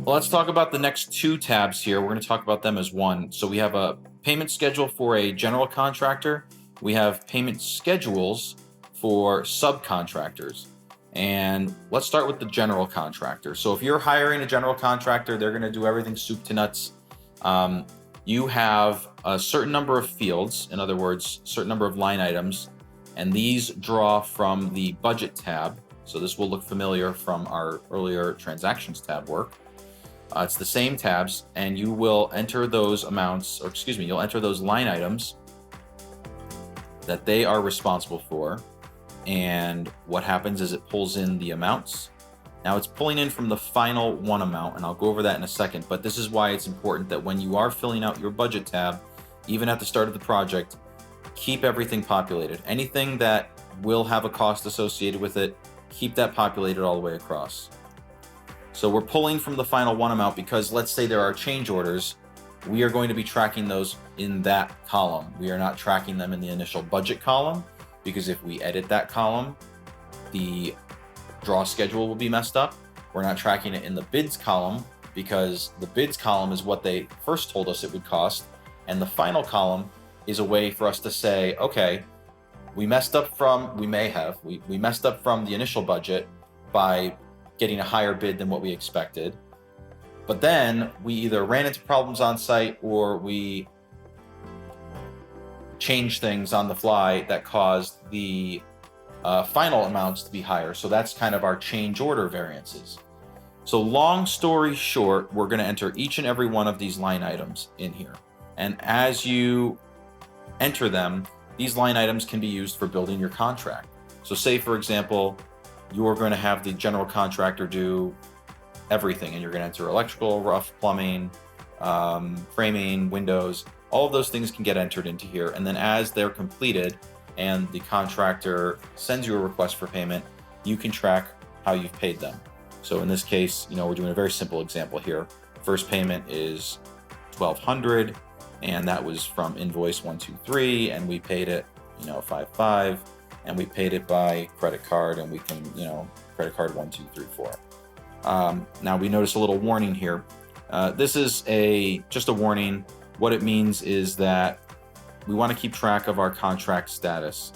Well, let's talk about the next two tabs here. We're going to talk about them as one. So we have a payment schedule for a general contractor. We have payment schedules for subcontractors. And let's start with the general contractor. So if you're hiring a general contractor, they're going to do everything soup to nuts. You have a certain number of fields, in other words, a certain number of line items, and these draw from the budget tab. So this will look familiar from our earlier transactions tab work. It's the same tabs, and you will enter those amounts, or excuse me, you'll enter those line items that they are responsible for. And what happens is it pulls in the amounts. Now it's pulling in from the final one amount, and I'll go over that in a second, but this is why it's important that when you are filling out your budget tab, even at the start of the project, keep everything populated. Anything that will have a cost associated with it, keep that populated all the way across. So we're pulling from the final one amount because let's say there are change orders. We are going to be tracking those in that column. We are not tracking them in the initial budget column, because if we edit that column, the draw schedule will be messed up. We're not tracking it in the bids column because the bids column is what they first told us it would cost. And the final column is a way for us to say, okay, we messed up from the initial budget by getting a higher bid than what we expected. But then we either ran into problems on site or we changed things on the fly that caused the final amounts to be higher. So that's kind of our change order variances. So long story short, we're going to enter each and every one of these line items in here. And as you enter them, these line items can be used for building your contract. So say, for example, you're going to have the general contractor do everything, and you're going to enter electrical, rough, plumbing, framing, windows. All of those things can get entered into here. And then as they're completed and the contractor sends you a request for payment, you can track how you've paid them. So in this case, we're doing a very simple example here. First payment is $1,200, and that was from invoice 123, and we paid it, 55, and we paid it by credit card, and we can, credit card 1, 2, 3, 4. Now we notice a little warning here. This is just a warning. What it means is that we want to keep track of our contract status.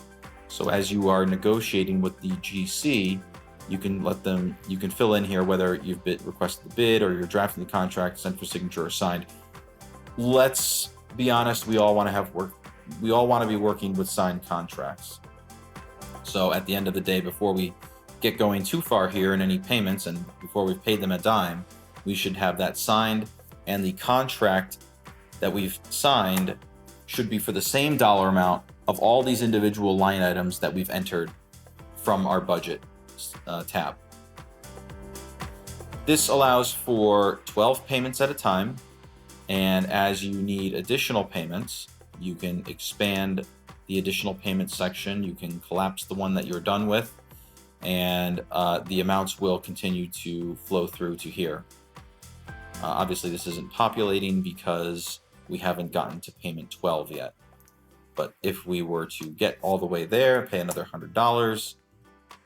So as you are negotiating with the GC, you can fill in here whether you've requested the bid or you're drafting the contract, sent for signature or signed. Let's be honest, we all want to be working with signed contracts. So at the end of the day, before we get going too far here in any payments and before we've paid them a dime, we should have that signed, and the contract that we've signed should be for the same dollar amount of all these individual line items that we've entered from our budget tab. This allows for 12 payments at a time, and as you need additional payments, you can expand the additional payment section. You can collapse the one that you're done with, and the amounts will continue to flow through to here. Obviously, this isn't populating because we haven't gotten to payment 12 yet. But if we were to get all the way there, pay another $100,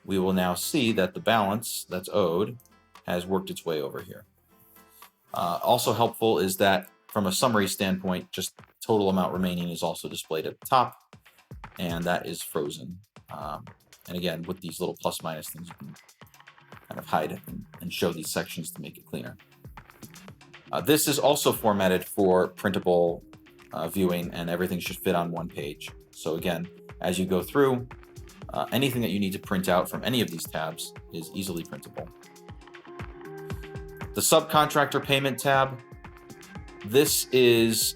we will now see that the balance that's owed has worked its way over here. Also helpful is that from a summary standpoint, just total amount remaining is also displayed at the top, and that is frozen. And again, with these little plus minus things, you can kind of hide it and show these sections to make it cleaner. This is also formatted for printable viewing, and everything should fit on one page. So again, as you go through, anything that you need to print out from any of these tabs is easily printable. The subcontractor payment tab, this is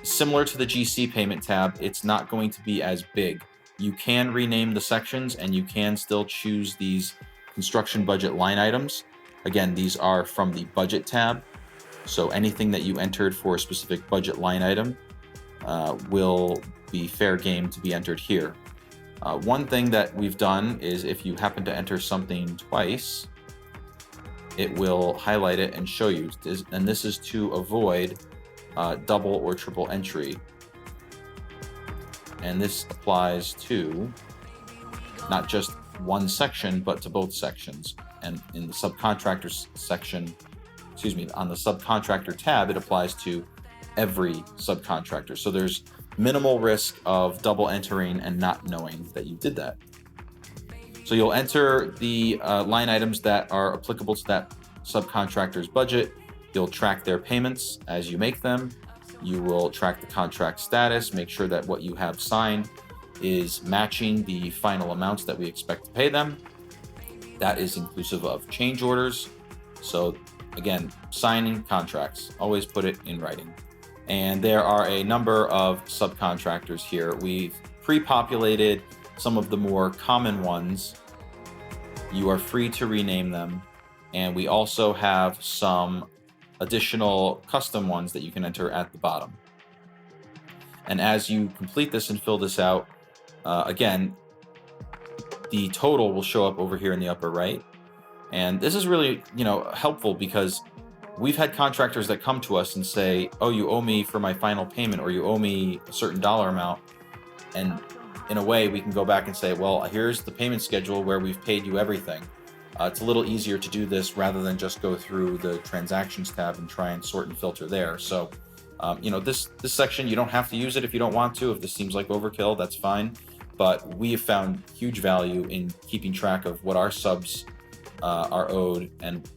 similar to the GC payment tab. It's not going to be as big. You can rename the sections, and you can still choose these construction budget line items. Again, these are from the budget tab. So anything that you entered for a specific budget line item will be fair game to be entered here. One thing that we've done is if you happen to enter something twice, it will highlight it and show you. And this is to avoid double or triple entry. And this applies to not just one section, but to both sections. And in the subcontractor section, on the subcontractor tab, it applies to every subcontractor. So there's minimal risk of double entering and not knowing that you did that. So you'll enter the line items that are applicable to that subcontractor's budget. You'll track their payments as you make them. You will track the contract status, make sure that what you have signed is matching the final amounts that we expect to pay them. That is inclusive of change orders. So again, signing contracts, always put it in writing. And there are a number of subcontractors here. We've pre-populated some of the more common ones. You are free to rename them. And we also have some additional custom ones that you can enter at the bottom. And as you complete this and fill this out, again, the total will show up over here in the upper right. And this is really, helpful because we've had contractors that come to us and say, oh, you owe me for my final payment, or you owe me a certain dollar amount. And in a way, we can go back and say, well, here's the payment schedule where we've paid you everything. It's a little easier to do this rather than just go through the transactions tab and try and sort and filter there. So, this section, you don't have to use it if you don't want to. If this seems like overkill, that's fine. But we have found huge value in keeping track of what our subs are owed and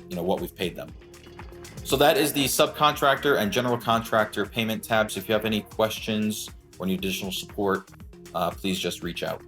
what we've paid them. So that is the subcontractor and general contractor payment tabs. If you have any questions or need additional support, please just reach out.